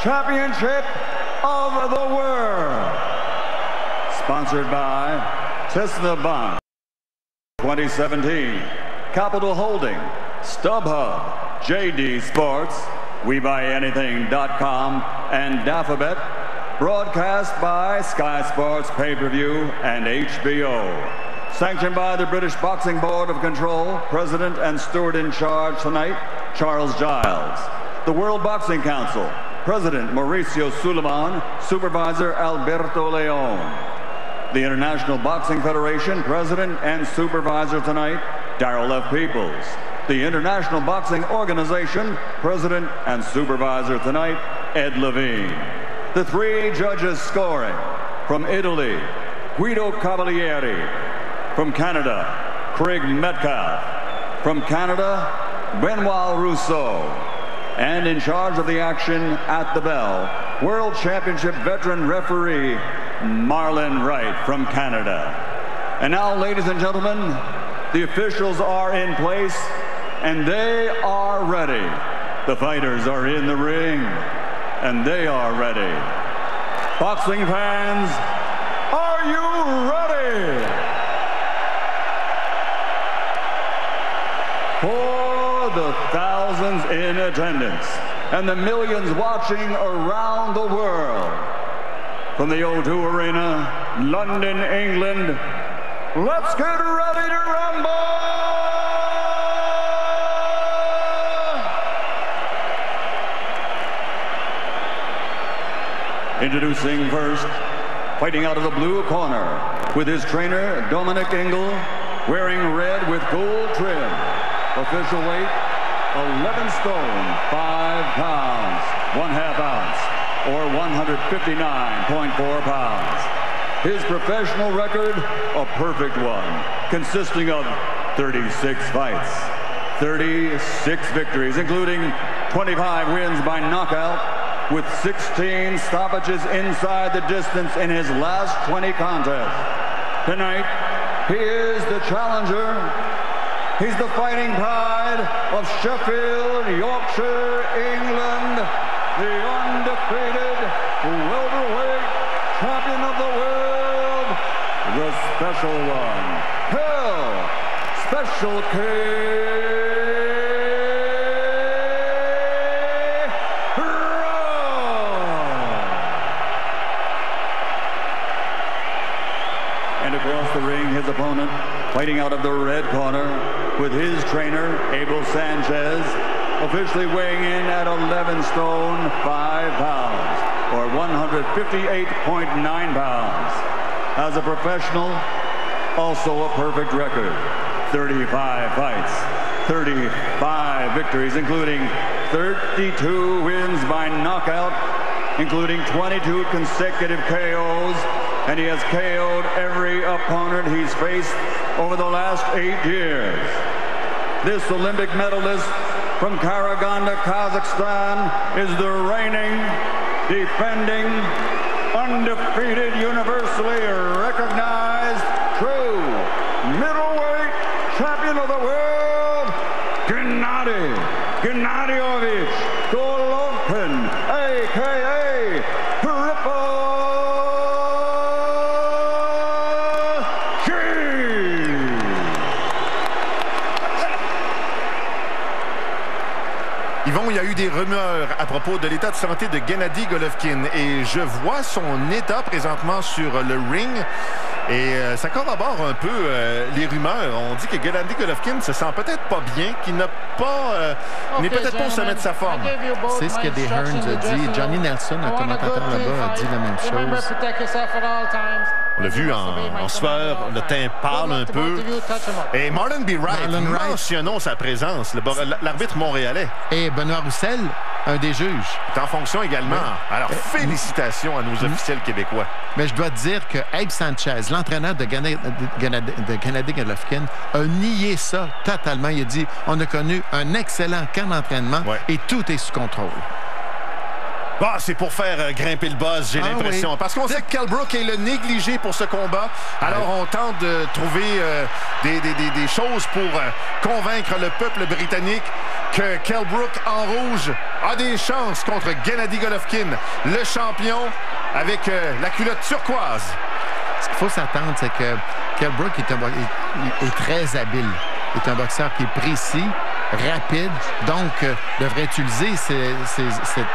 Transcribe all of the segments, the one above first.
Championship of the World. Sponsored by Tesla Bank 2017, Capital Holding, StubHub, JD Sports, WeBuyAnything.com, and Dafabet. Broadcast by Sky Sports Pay-Per-View and HBO. Sanctioned by the British Boxing Board of Control, President and Steward in charge tonight, Charles Giles. The World Boxing Council, President Mauricio Suleiman, Supervisor Alberto Leon. The International Boxing Federation, President and Supervisor tonight, Darrell F. Peoples. The International Boxing Organization, President and Supervisor tonight, Ed Levine. The three judges scoring: from Italy, Guido Cavalieri; from Canada, Craig Metcalf; from Canada, Benoit Rousseau; and in charge of the action at the bell, World Championship veteran referee Marlon Wright from Canada. And now, ladies and gentlemen, the officials are in place and they are ready. The fighters are in the ring and they are ready. Boxing fans, are you ready? For the thousands in attendance and the millions watching around the world, from the O2 Arena, London, England, let's get ready to rumble! Introducing first, fighting out of the blue corner, with his trainer, Dominic Ingle, wearing red with gold trim. Official weight, 11 stone, 5 pounds, 1/2 ounce, or 159.4 pounds. His professional record, a perfect one, consisting of 36 fights, 36 victories, including 25 wins by knockout, with 16 stoppages inside the distance in his last 20 contests. Tonight, he is the challenger. He's the fighting pride of Sheffield, Yorkshire, England, the undefeated welterweight champion of the world, the special one, Phil Special K. And across the ring, his opponent, fighting out of the red corner, with his trainer, Abel Sanchez, officially weighing in at 11 stone, 5 pounds, or 158.9 pounds. As a professional, also a perfect record. 35 fights, 35 victories, including 32 wins by knockout, including 22 consecutive KOs, and he has KO'd every opponent he's faced over the last 8 years. This Olympic medalist from Karaganda, Kazakhstan, is the reigning, defending, undefeated, universally recognized, true middleweight champion of the world, Gennady Gennadyovich Golovkin, a.k.a. Triple G. Yvon, il y a eu des rumeurs à propos de l'état de santé de Gennady Golovkin et je vois son état présentement sur le ring et ça corrobore un peu les rumeurs. On dit que Gennady Golovkin se sent peut-être pas bien, qu'il n'a pas, n'est peut-être pas au sommet de sa forme. C'est ce que Des Hearns a dit. Johnny Nelson, un commentateur là-bas, a dit la même chose. On l'a vu en sueur, le teint pâle un peu. Et Marlon B. Wright, mentionnons sa présence, l'arbitre montréalais. Et Benoit Roussel, un des juges. Est en fonction également. Oui. Alors, félicitations à nos officiels québécois. Mais je dois te dire que Abe Sanchez, l'entraîneur de Gennady Golovkin, a nié ça totalement. Il a dit, on a connu un excellent camp d'entraînement et tout est sous contrôle. Bah, c'est pour faire grimper le buzz, j'ai l'impression. Oui. Parce qu'on sait que Kell Brook est le négligé pour ce combat. Alors, on tente de trouver des choses pour convaincre le peuple britannique que Kell Brook en rouge a des chances contre Gennady Golovkin, le champion avec la culotte turquoise. Ce qu'il faut s'attendre, c'est que Kell Brook est très habile. Il est un boxeur qui est précis, rapide, donc devrait utiliser cette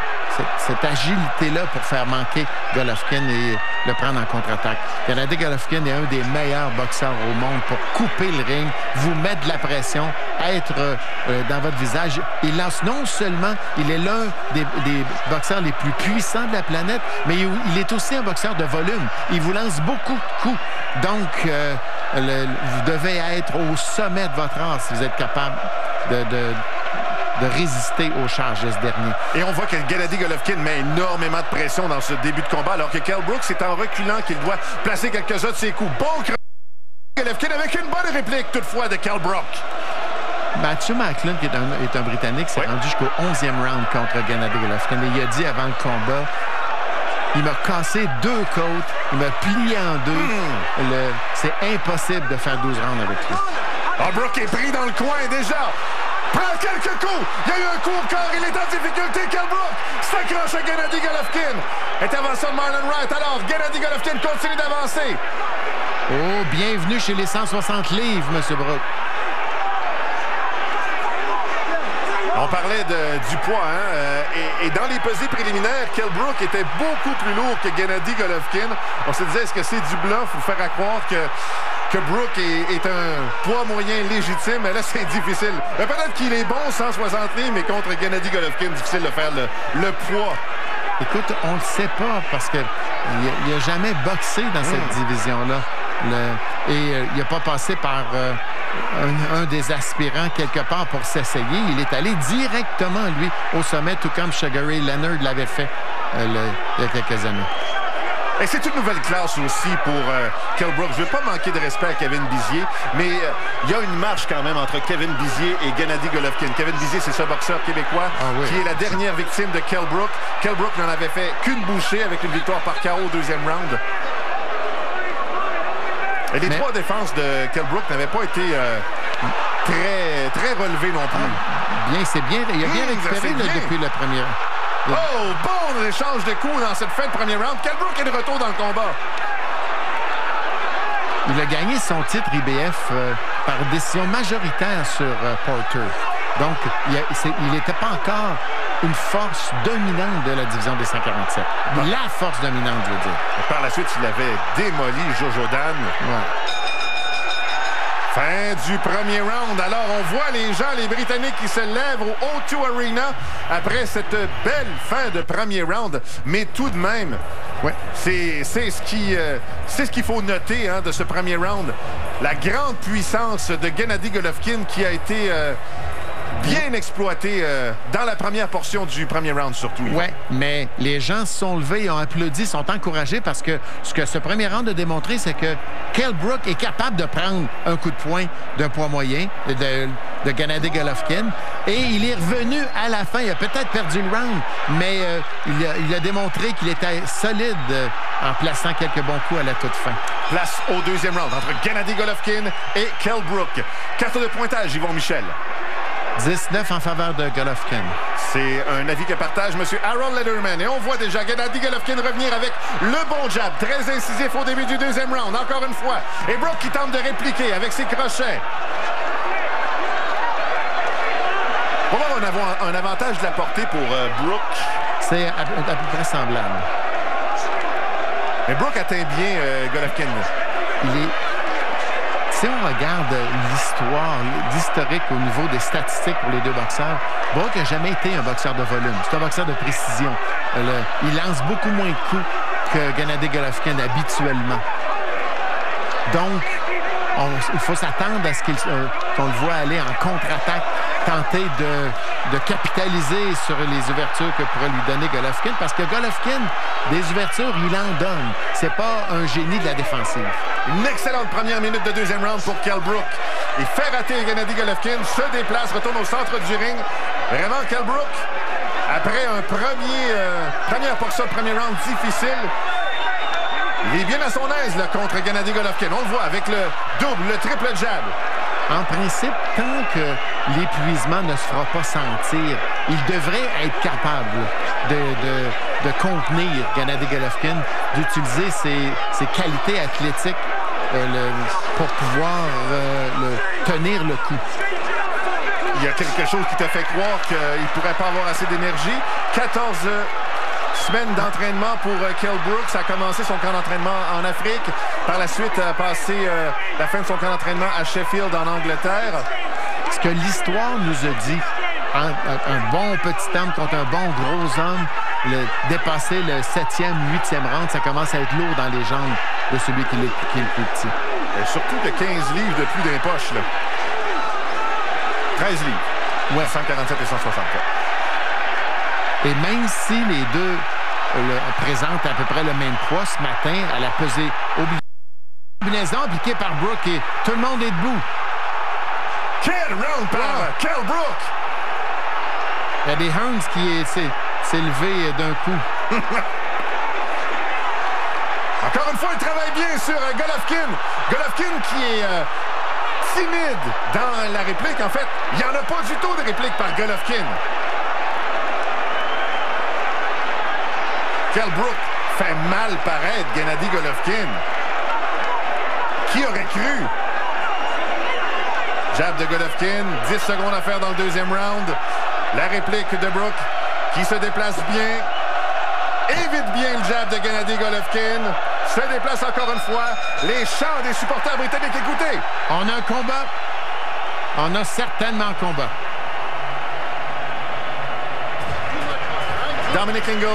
agilité-là pour faire manquer Golovkin et le prendre en contre-attaque. Gennady Golovkin est un des meilleurs boxeurs au monde pour couper le ring, vous mettre de la pression, être dans votre visage. Il lance non seulement, il est l'un des boxeurs les plus puissants de la planète, mais il est aussi un boxeur de volume. Il vous lance beaucoup de coups. Donc, vous devez être au sommet de votre art si vous êtes capable de résister aux charges de ce dernier. Et on voit que Gennady Golovkin met énormément de pression dans ce début de combat, alors que Kell Brook, c'est en reculant qu'il doit placer quelques-uns de ses coups. Bon Golovkin avec une bonne réplique toutefois de Kell Brook. Matthew Macklin, qui est un Britannique, s'est rendu jusqu'au 11e round contre Gennady Golovkin. Et il a dit avant le combat, il m'a cassé 2 côtes, il m'a plié en 2. C'est impossible de faire 12 rounds avec lui. Brook est pris dans le coin déjà. Prend quelques coups. Il y a eu un coup au corps. Il est en difficulté. Kell Brook s'accroche à Gennady Golovkin. Intervention de Marlon Wright. Alors, Gennady Golovkin continue d'avancer. Oh, bienvenue chez les 160 livres, M. Brook. On parlait du poids, et dans les pesées préliminaires, Kell Brook était beaucoup plus lourd que Gennady Golovkin. On se disait, est-ce que c'est du bluff ou faire à croire que Brook est un poids moyen légitime? Mais là, c'est difficile. Peut-être qu'il est bon 160 livres, mais contre Gennady Golovkin, difficile de faire le poids. Écoute, on le sait pas parce qu'il n'a jamais boxé dans cette division-là. Il n'a pas passé par un des aspirants quelque part pour s'essayer. Il est allé directement, lui, au sommet, tout comme Sugar Ray Leonard l'avait fait il y a quelques années. Et c'est une nouvelle classe aussi pour Kell Brook. Je ne veux pas manquer de respect à Kevin Bizier, mais il y a une marche quand même entre Kevin Bizier et Gennady Golovkin. Kevin Bizier, c'est ce boxeur québécois qui est la dernière victime de Kell Brook. Kell Brook n'en avait fait qu'une bouchée avec une victoire par KO au 2e round. Et les 3 défenses de Kell Brook n'avaient pas été très relevées non plus. C'est bien. Il a bien récupéré depuis le premier. Oh, bon échange de coups dans cette fin de premier round. Kell Brook est de retour dans le combat. Il a gagné son titre IBF par décision majoritaire sur Porter. Donc, il n'était pas encore une force dominante de la division des 147. La force dominante, je veux dire. Et par la suite, il avait démoli Jojo Dan. Ouais. Fin du premier round. Alors, on voit les gens, les Britanniques qui se lèvent au O2 Arena après cette belle fin de premier round. Mais tout de même, c'est ce qu'il faut noter de ce premier round. La grande puissance de Gennady Golovkin qui a été bien exploité dans la première portion du premier round surtout. Oui, mais les gens se sont levés, ont applaudi, sont encouragés parce que ce que ce premier round a démontré, c'est que Kell Brook est capable de prendre un coup de poing d'un poids moyen de Gennady Golovkin et il est revenu à la fin. Il a peut-être perdu le round, mais il a démontré qu'il était solide en plaçant quelques bons coups à la toute fin. Place au 2e round entre Gennady Golovkin et Kell Brook. Carte de pointage, Yvon Michel. 19 en faveur de Golovkin. C'est un avis que partage M. Harold Lederman. Et on voit déjà Gennady Golovkin revenir avec le bon jab. Très incisif au début du 2e round. Encore une fois. Et Brook qui tente de répliquer avec ses crochets. On va avoir un avantage de la portée pour Brook. C'est à peu près semblable. Mais Brook atteint bien Golovkin. Si on regarde l'historique au niveau des statistiques pour les 2 boxeurs, Brook n'a jamais été un boxeur de volume. C'est un boxeur de précision. Il lance beaucoup moins de coups que Gennady Golovkin habituellement. Donc, il faut s'attendre à ce qu'on le voit aller en contre-attaque, tenter de capitaliser sur les ouvertures que pourrait lui donner Golovkin, parce que Golovkin, des ouvertures, il en donne. C'est pas un génie de la défensive. Une excellente première minute de 2e round pour Kell Brook. Il fait rater Gennady Golovkin, se déplace, retourne au centre du ring. Vraiment, Kell Brook, après première portion de premier round difficile, il est bien à son aise là, contre Gennady Golovkin. On le voit avec le double, le triple jab. En principe, tant que l'épuisement ne se fera pas sentir, il devrait être capable de contenir Gennady Golovkin, d'utiliser ses qualités athlétiques pour pouvoir tenir le coup. Il y a quelque chose qui te fait croire qu'il ne pourrait pas avoir assez d'énergie. 14 semaines d'entraînement pour Kell Brook. Ça a commencé son camp d'entraînement en Afrique. Par la suite, a passé la fin de son camp d'entraînement à Sheffield, en Angleterre. Ce que l'histoire nous a dit, un bon petit homme contre un bon gros homme, dépasser le 7e, 8e round, ça commence à être lourd dans les jambes de celui qui est le plus petit. Et surtout de 15 livres de plus d'un poche, là. 13 livres. Ouais. 147 et 164. Et même si les deux présentent à peu près le même poids ce matin, à la pesée combinaison appliquée par Brook et tout le monde est debout. Quel round par Kell Brook! Il y a des Hearns qui s'est levé d'un coup. Encore une fois, il travaille bien sur Golovkin. Golovkin qui est timide dans la réplique. En fait, il n'y en a pas du tout de réplique par Golovkin. Kell Brook fait mal paraître Gennady Golovkin. Qui aurait cru? Jab de Golovkin, 10 secondes à faire dans le deuxième round. La réplique de Brook qui se déplace bien. Évite bien le jab de Gennady Golovkin. Se déplace encore une fois. Les chants des supporters britanniques, écoutez. On a un combat. On a certainement un combat. Dominic Ingle.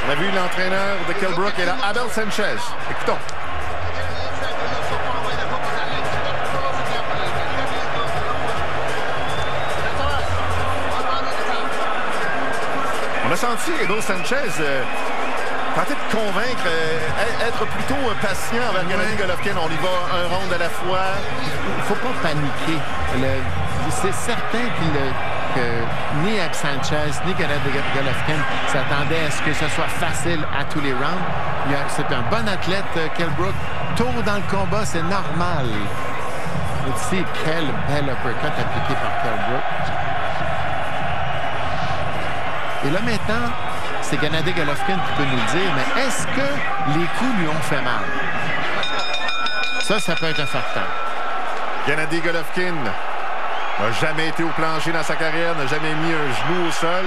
On a vu l'entraîneur de Kell Brook et là, Abel Sanchez. Écoutons. On a senti Abel Sanchez tenter de convaincre, être plutôt patient avec Gennady Golovkin. On y va un round à la fois. Il ne faut pas paniquer. C'est certain que ni Abel Sanchez ni Gennady Golovkin s'attendaient à ce que ce soit facile à tous les rounds. C'est un bon athlète, Kell Brook. Tôt dans le combat, c'est normal. Ici, quel bel uppercut appliqué par Kell Brook. Et là, maintenant, c'est Gennady Golovkin qui peut nous le dire, mais est-ce que les coups lui ont fait mal? Ça peut être un facteur. Gennady Golovkin n'a jamais été au plancher dans sa carrière, n'a jamais mis un genou au sol.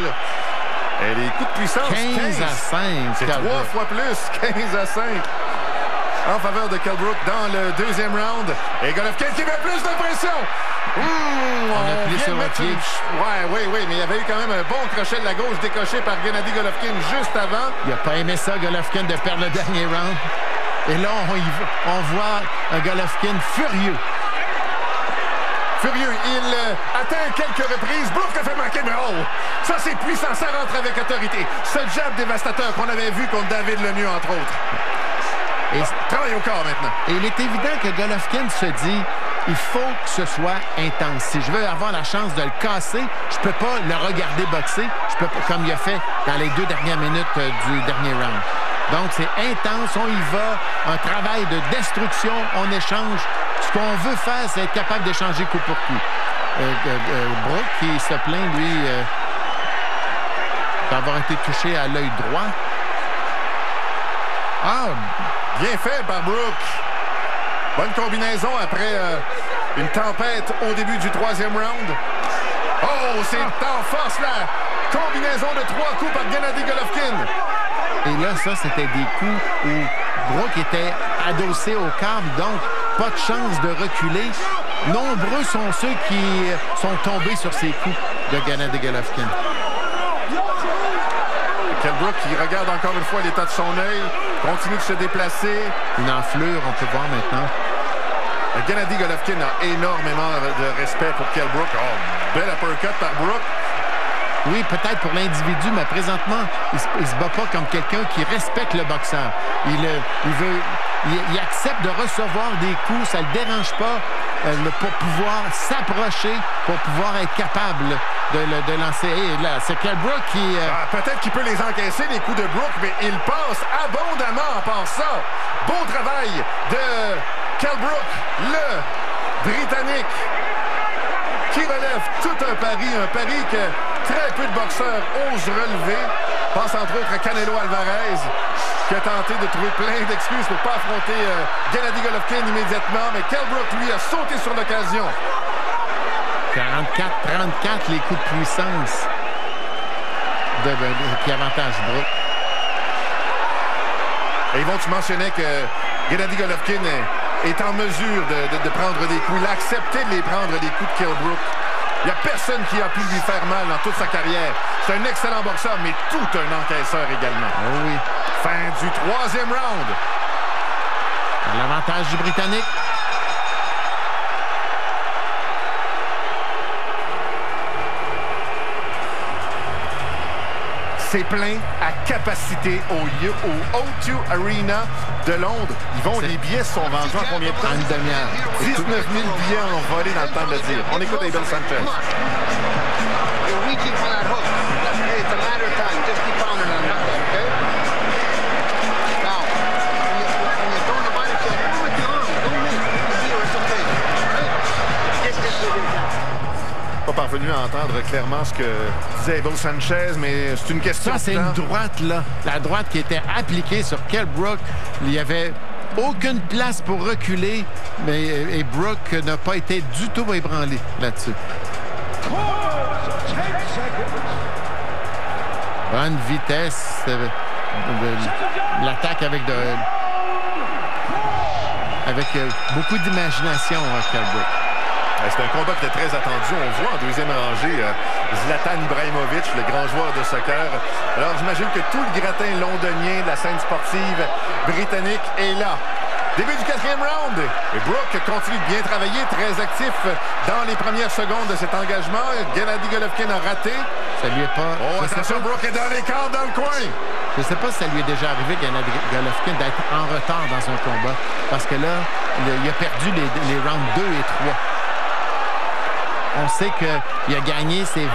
Et les coups de puissance, 15 à 5. C'est 3 fois plus, 15 à 5. En faveur de Kell Brook dans le deuxième round. Et Golovkin qui met plus de pression. On a plié sur le pied. Oui, mais il y avait eu quand même un bon crochet de la gauche décoché par Gennady Golovkin juste avant. Il n'a pas aimé ça, Golovkin, de perdre le dernier round. Et là, on voit un Golovkin furieux. Il atteint quelques reprises. Brook a fait manquer, mais ça c'est puissant, ça rentre avec autorité. Ce jab dévastateur qu'on avait vu contre David Lemieux, entre autres. Et travaille au corps maintenant. Et il est évident que Golovkin se dit, il faut que ce soit intense. Si je veux avoir la chance de le casser, je peux pas le regarder boxer. Je peux pas, comme il a fait dans les 2 dernières minutes du dernier round. Donc, c'est intense, on y va. Un travail de destruction, on échange. Ce qu'on veut faire, c'est être capable d'échanger coup pour coup. Brook, qui se plaint, lui, d'avoir été touché à l'œil droit. Bien fait par Brook. Bonne combinaison après une tempête au début du 3e round. C'est en force là. Combinaison de 3 coups par Gennady Golovkin. Et là, ça, c'était des coups où Brook était adossé au câble, donc pas de chance de reculer. Nombreux sont ceux qui sont tombés sur ces coups de Gennady Golovkin. Kell Brook qui regarde encore une fois l'état de son œil, continue de se déplacer. Une enflure, on peut voir maintenant. Gennady Golovkin a énormément de respect pour Kell Brook. Bel uppercut par Brook. Oui, peut-être pour l'individu, mais présentement, il se bat pas comme quelqu'un qui respecte le boxeur. Il accepte de recevoir des coups, ça ne le dérange pas pour pouvoir s'approcher, pour pouvoir être capable de lancer. Et là, c'est Kell Brook qui... Peut-être qu'il peut les encaisser, les coups de Brook, mais il passe abondamment en passant. Bon travail de Kell Brook, le Britannique. qui relève tout un pari que très peu de boxeurs osent relever. Pense entre autres à Canelo Alvarez, qui a tenté de trouver plein d'excuses pour ne pas affronter Gennady Golovkin immédiatement, mais Kell Brook, lui, a sauté sur l'occasion. 44-34, les coups de puissance qui avantage Brook. Et Yvon, tu mentionnais que Gennady Golovkin est en mesure de prendre des coups. Il a accepté de les prendre, les coups de Kell Brook. Il n'y a personne qui a pu lui faire mal dans toute sa carrière. C'est un excellent boxeur, mais tout un encaisseur également. Oh oui. Fin du 3e round. L'avantage du Britannique. C'est plein à capacité au O2 Arena de Londres. Les billets sont vendus en combien de temps? En une demi-heure. 19 000 billets ont volé dans le temps de le dire. On écoute Abel Sanchez. Pas parvenu à entendre clairement ce que disait Abel Sanchez, mais c'est une question. Ça, c'est une droite, là. La droite qui était appliquée sur Kell Brook. Il n'y avait aucune place pour reculer, et Brook n'a pas été du tout ébranlé là-dessus. Bonne vitesse. L'attaque avec beaucoup d'imagination, Kell Brook. C'est un combat qui était très attendu. On voit en deuxième rangée Zlatan Ibrahimovic, le grand joueur de soccer. Alors j'imagine que tout le gratin londonien de la scène sportive britannique est là. Début du 4e round. Et Brook continue de bien travailler, très actif dans les premières secondes de cet engagement. Gennady Golovkin a raté. Ça lui est pas... Oh, attention, Brook est dans les cordes, dans le coin. Je ne sais pas si ça lui est déjà arrivé, Gennady Golovkin, d'être en retard dans un combat. Parce que là, il a perdu les rounds 2 et 3. On sait qu'il a gagné ses 23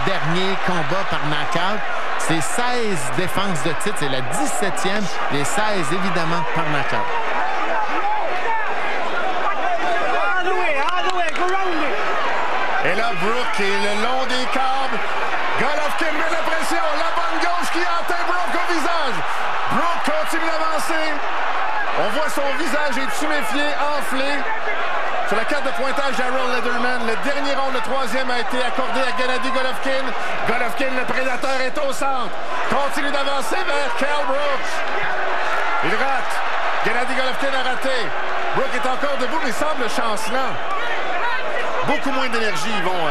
derniers combats par knockout. C'est 16 défenses de titre. C'est la 17e. Les 16, évidemment, par knockout. Et là, Brook est le long des câbles. Golovkin met la pression. La bonne gauche qui atteint Brook au visage. Brook continue d'avancer. On voit son visage est tuméfié, enflé. Sur la carte de pointage d'Harold Lederman, le dernier round, le 3e, a été accordé à Gennady Golovkin. Golovkin, le prédateur, est au centre. Continue d'avancer vers Kell Brook. Il rate. Gennady Golovkin a raté. Brook est encore debout, mais semble chancelant. Beaucoup moins d'énergie, Yvon,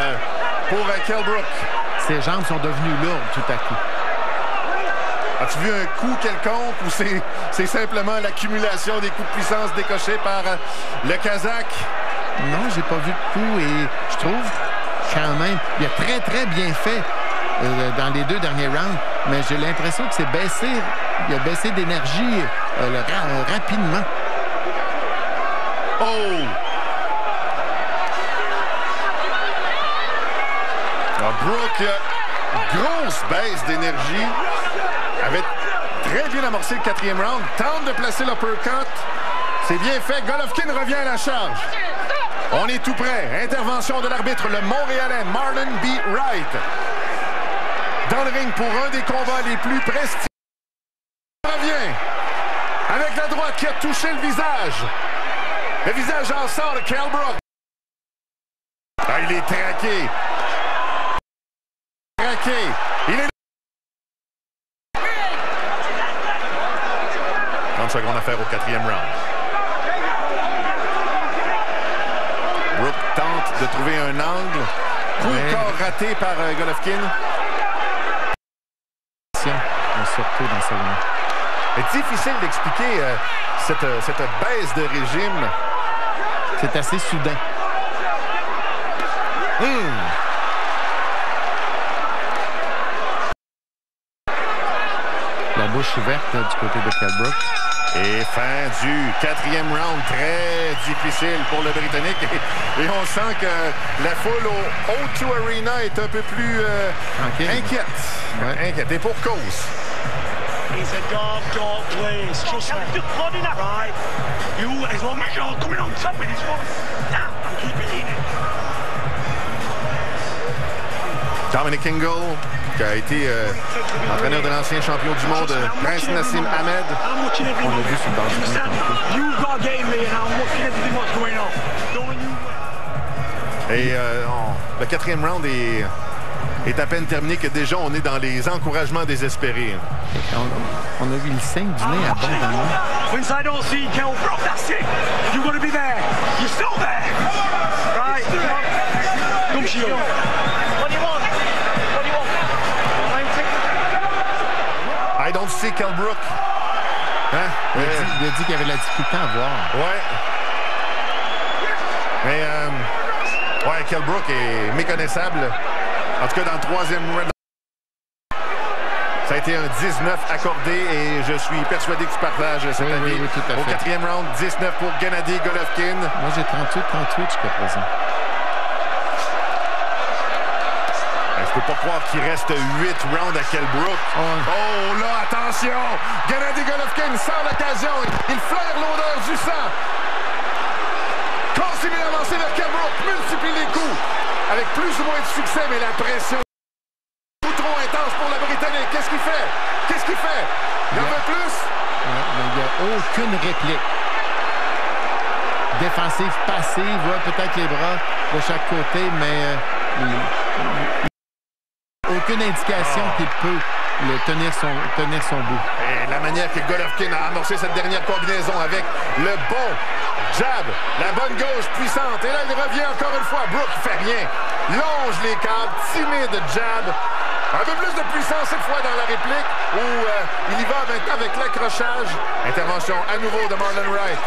pour Kell Brook. Ses jambes sont devenues lourdes tout à coup. As-tu vu un coup quelconque ou c'est simplement l'accumulation des coups de puissance décochés par le Kazakh? Non, j'ai pas vu de coup et je trouve quand même, il a très, très bien fait dans les 2 derniers rounds, mais j'ai l'impression que c'est baissé, il a baissé d'énergie rapidement. Oh! Brook, grosse baisse d'énergie. Avait très bien amorcé le 4e round. Tente de placer l'uppercut. C'est bien fait. Golovkin revient à la charge. On est tout prêt. Intervention de l'arbitre, le Montréalais Marlon B. Wright. Dans le ring pour un des combats les plus prestigieux. Revient avec la droite qui a touché le visage. Le visage en sort de Kell Brook. Ah, il est traqué. Il est 30 secondes à faire au 4e round. Brook tente de trouver un angle. Coup de corps raté par Golovkin. Surtout dans ce round. C'est difficile d'expliquer cette baisse de régime. C'est assez soudain. La bouche ouverte du côté de Kell Brook. Et fin du 4e round, très difficile pour le Britannique. Et on sent que la foule au O2 Arena est un peu plus inquiète. Ouais. Inquiète, et pour cause. He's a dog, please. Trust me. Right. You, as long as you're coming on top of this one, now I'm keeping in it. Dominic Ingle, qui a été entraîneur de l'ancien champion du monde, Prince Nassim Ahmed. On l'a vu sur le bord du ring. Et le 4e round est à peine terminé que déjà on est dans les encouragements désespérés. On a vu le signe du nez abondamment. Inside OC, Kell Brook, that's it. You've got to be there. You're still there. Right. Come shield. What do you want? What do you want? I don't see Kell Brook. Hein? Il a dit qu'il avait la difficulté à voir. Ouais. Mais ouais, Kell Brook est méconnaissable. En tout cas, dans le 3e round. Ça a été un 19 accordé et je suis persuadé que tu partages cet avis. Oui, tout à fait. Au 4e round, 19 pour Gennady Golovkin. Moi, j'ai 38 jusqu'à présent. Je peux pas croire qu'il reste 8 rounds à Kell Brook. Oh là, attention! Gennady Golovkin sort l'occasion. Il flaire l'odeur du sang. Continue d'avancer vers Kell Brook. Multiplie les coups. Avec plus ou moins de succès, mais la pression est trop intense pour la Britannique. Qu'est-ce qu'il fait? Qu'est-ce qu'il fait? Il en veut plus? Ouais, mais il n'y a aucune réplique. Défensive, passive, ouais, peut-être les bras de chaque côté, mais aucune indication qu'il peut tenir son bout. Et la manière que Golovkin a amorcé cette dernière combinaison avec le bon jab, la bonne gauche puissante. Et là, il revient encore une fois. Brook ne fait rien. Longe les câbles, timide jab. Un peu plus de puissance cette fois dans la réplique où il y va maintenant avec l'accrochage. Intervention à nouveau de Marlon Wright.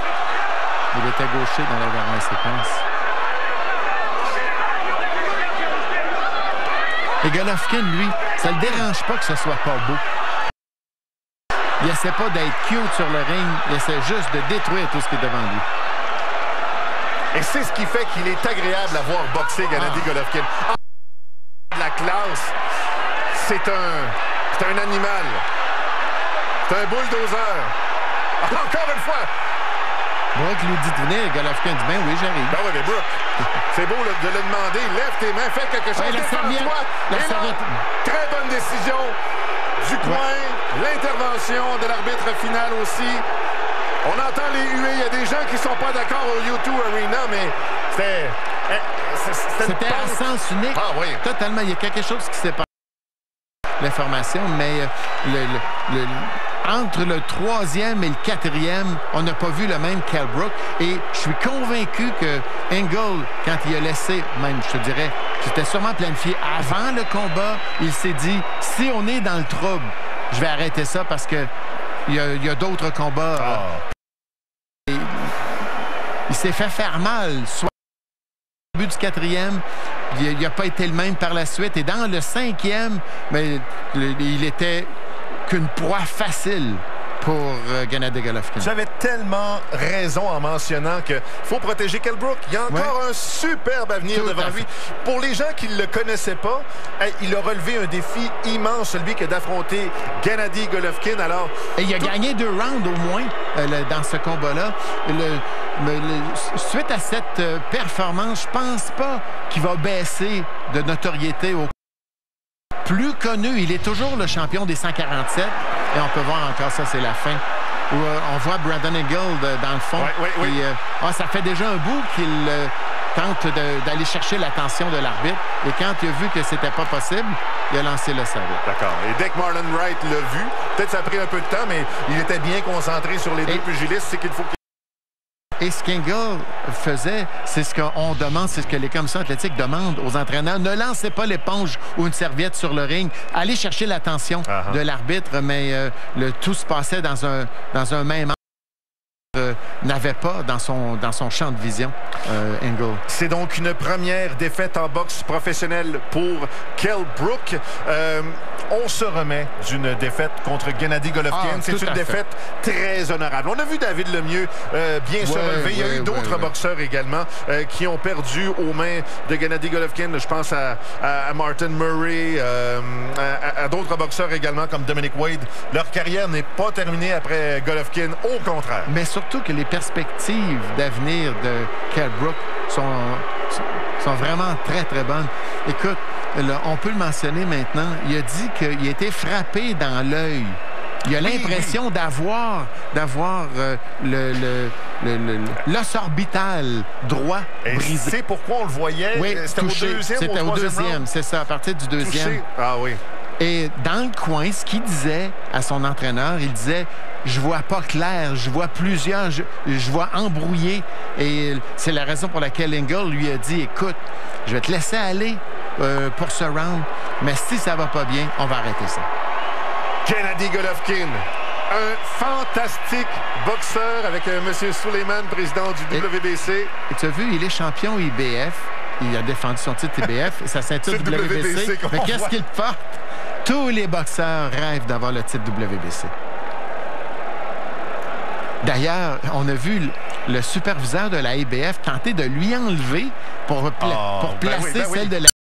Il était gaucher dans la dernière séquence. Et Golovkin, lui, ça ne le dérange pas que ce soit pas beau. Il essaie pas d'être cute sur le ring, il essaie juste de détruire tout ce qui est devant lui. Et c'est ce qui fait qu'il est agréable à voir boxer Gennady Golovkin. La classe, c'est un animal. C'est un bulldozer. Encore une fois. Brook lui dit de venir, Golovkin dit ben oui, j'arrive. Ben oui, mais Brook, c'est beau de le demander. Lève tes mains, fais quelque chose. La serviette. Très bonne décision du coin. L'intervention de l'arbitre final aussi. On entend les huées. Il y a des gens qui ne sont pas d'accord au U2 Arena, mais c'était à sens unique. Ah oui. Totalement. Il y a quelque chose qui s'est passé. L'information, mais entre le 3e et le 4e, on n'a pas vu le même Kell Brook. Et je suis convaincu que Ingle, quand il a laissé, même je te dirais, c'était sûrement planifié avant le combat, il s'est dit, si on est dans le trouble, je vais arrêter ça parce que il y a d'autres combats. Il s'est fait faire mal, soit au début du 4e, il n'a pas été le même par la suite. Et dans le 5e, mais il était qu'une proie facile pour Gennady Golovkin. Tu avais tellement raison en mentionnant qu'il faut protéger Kell Brook. Il y a encore un superbe avenir devant lui. Pour les gens qui ne le connaissaient pas, il a relevé un défi immense, celui que d'affronter Gennady Golovkin. Alors, et il a gagné 2 rounds au moins dans ce combat-là. Suite à cette performance, je pense pas qu'il va baisser de notoriété au plus connu. Il est toujours le champion des 147. Et on peut voir encore, ça c'est la fin, où on voit Brandon Ingle dans le fond. Oui. Et, ça fait déjà un bout qu'il tente d'aller chercher l'attention de l'arbitre. Et quand il a vu que c'était pas possible, il a lancé le sabre. D'accord. Et dès que Marlon Wright l'a vu, peut-être ça a pris un peu de temps, mais il était bien concentré sur les deux pugilistes. C'est qu'il faut... Et ce qu'Ingle faisait, c'est ce qu'on demande, c'est ce que les commissions athlétiques demandent aux entraîneurs. Ne lancez pas l'éponge ou une serviette sur le ring. Allez chercher l'attention de l'arbitre, mais tout se passait dans un même n'avait pas dans son champ de vision, Ingle. C'est donc une première défaite en boxe professionnelle pour Kell Brook. On se remet d'une défaite contre Gennady Golovkin. C'est une défaite très honorable. On a vu David Lemieux bien se relever. Il y a eu d'autres boxeurs également qui ont perdu aux mains de Gennady Golovkin. Je pense à Martin Murray, à d'autres boxeurs également comme Dominic Wade. Leur carrière n'est pas terminée après Golovkin, au contraire. Mais surtout que les perspectives d'avenir de Kell Brook sont vraiment très, très bonnes. Écoute, là, on peut le mentionner maintenant, il a dit qu'il a été frappé dans l'œil. Il a l'impression d'avoir l'os orbital droit brisé. C'est pourquoi on le voyait. Oui, c'était au deuxième, c'est ça, à partir du deuxième. Touché. Ah oui. Et dans le coin, ce qu'il disait à son entraîneur, il disait « Je vois pas clair, je vois plusieurs, je vois embrouillé. » Et c'est la raison pour laquelle Ingle lui a dit « Écoute, je vais te laisser aller pour ce round, mais si ça va pas bien, on va arrêter ça. » Gennady Golovkin, un fantastique boxeur avec M. Suleiman, président du WBC. Et tu as vu, il est champion IBF. Il a défendu son titre IBF et sa ceinture WBC. Mais qu'est-ce qu'il porte? Tous les boxeurs rêvent d'avoir le titre WBC. D'ailleurs, on a vu le superviseur de la IBF tenter de lui enlever pour placer celle de la